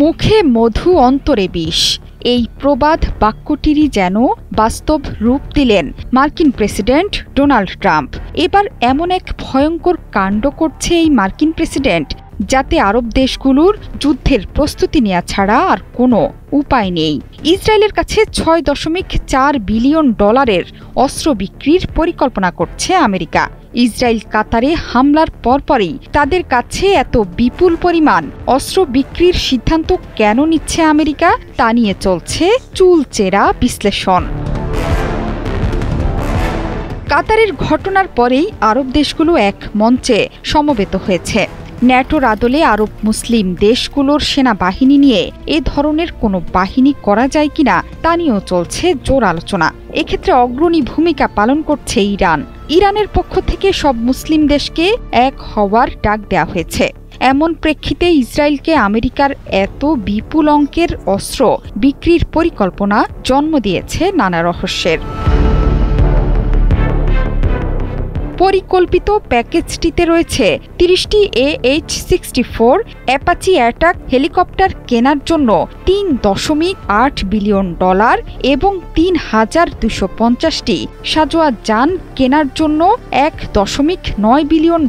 মুখে মধু অন্তরে বিষ, এই প্রবাদ বাক্যটিরই যেন বাস্তব রূপ দিলেন মার্কিন প্রেসিডেন্ট ডোনাল্ড ট্রাম্প। এবার এমন এক ভয়ঙ্কর কাণ্ড করছে এই মার্কিন প্রেসিডেন্ট, যাতে আরব দেশগুলোর যুদ্ধের প্রস্তুতি নেওয়া ছাড়া আর কোনো উপায় নেই। ইসরায়েলের কাছে $6.4 বিলিয়ন অস্ত্র বিক্রির পরিকল্পনা করছে আমেরিকা। ইসরায়েল কাতারে হামলার পরপরই তাদের কাছে এত বিপুল পরিমাণ অস্ত্র বিক্রির সিদ্ধান্ত কেন নিচ্ছে আমেরিকা, তা নিয়ে চলছে চুলচেরা বিশ্লেষণ। কাতারের ঘটনার পরেই আরব দেশগুলো এক মঞ্চে সমবেত হয়েছে। ন্যাটোর আদলে আরব মুসলিম দেশগুলোর সেনাবাহিনী নিয়ে এ ধরনের কোনো বাহিনী করা যায় কিনা তা নিয়েও চলছে জোর আলোচনা। এক্ষেত্রে অগ্রণী ভূমিকা পালন করছে ইরান। ইরানের পক্ষ থেকে সব মুসলিম দেশকে এক হওয়ার ডাক দেওয়া হয়েছে। এমন প্রেক্ষিতে ইসরায়েলকে আমেরিকার এত বিপুল অঙ্কের অস্ত্র বিক্রির পরিকল্পনা জন্ম দিয়েছে নানা রহস্যের। পরিকল্পিত প্যাকেজটিতে রয়েছে 30টি AH-64 অ্যাপাচি অ্যাটাক হেলিকপ্টার কেনার জন্য $3.8 বিলিয়ন এবং 3250টি সাঁজোয়া যান কেনার জন্য $1.9 বিলিয়ন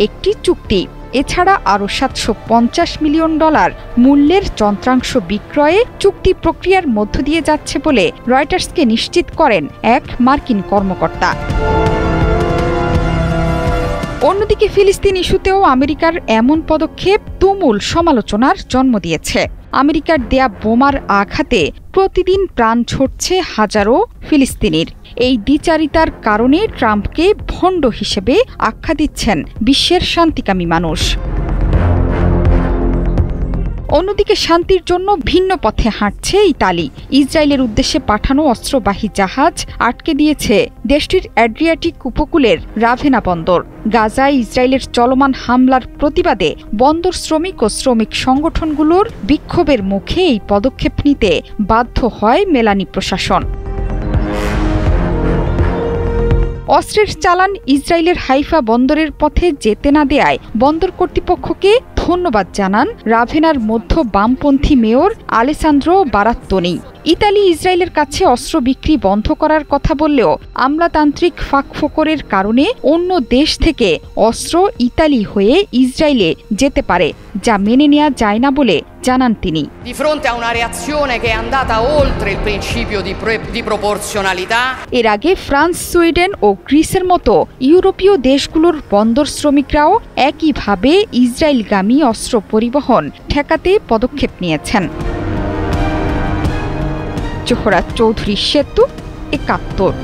একটি চুক্তি। এছাড়া আরও $750 মিলিয়ন মূল্যের যন্ত্রাংশ বিক্রয়ে চুক্তি প্রক্রিয়ার মধ্য দিয়ে যাচ্ছে বলে রয়টার্সকে নিশ্চিত করেন এক মার্কিন কর্মকর্তা। অন্যদিকে ফিলিস্তিন ইস্যুতেও আমেরিকার এমন পদক্ষেপ তুমুল সমালোচনার জন্ম দিয়েছে। আমেরিকার দেয়া বোমার আঘাতে প্রতিদিন প্রাণ ঝরছে হাজারো ফিলিস্তিনির। এই দ্বিচারিতার কারণে ট্রাম্পকে ভণ্ড হিসেবে আখ্যা দিচ্ছেন বিশ্বের শান্তিকামী মানুষ। অন্যদিকে শান্তির জন্য ভিন্ন পথে হাঁটছে ইতালি। ইসরায়েলের উদ্দেশ্যে পাঠানো অস্ত্রবাহী জাহাজ আটকে দিয়েছে দেশটির অ্যাড্রিয়াটিক উপকূলের রাভেনা বন্দর। গাজায় ইসরায়েলের চলমান হামলার প্রতিবাদে বন্দর শ্রমিক ও শ্রমিক সংগঠনগুলোর বিক্ষোভের মুখে এই পদক্ষেপ নিতে বাধ্য হয় মেলানি প্রশাসন। অস্ত্রের চালান ইসরায়েলের হাইফা বন্দরের পথে যেতে না দেয়ায় বন্দর কর্তৃপক্ষকে ধন্যবাদ জানান রাভেনার মধ্য বামপন্থী মেয়র আলেসান্দ্রো বারাত্তোনি। ইতালি ইসরায়েলের কাছে অস্ত্র বিক্রি বন্ধ করার কথা বললেও আমলাতান্ত্রিক ফাঁকফোকরের কারণে অন্য দেশ থেকে অস্ত্র ইতালি হয়ে ইসরায়েলে যেতে পারে, যা মেনে নেওয়া যায় না বলে জানান তিনি। Di fronte a una reazione che è andata oltre il principio di proporzionalità. এর আগে ফ্রান্স, সুইডেন ও গ্রিসের মতো ইউরোপীয় দেশগুলোর বন্দর শ্রমিকরাও একইভাবে ইসরায়েলগামী অস্ত্র পরিবহন ঠেকাতে পদক্ষেপ নিয়েছেন। জোহরা চৌধুরী সেতু, ৭১।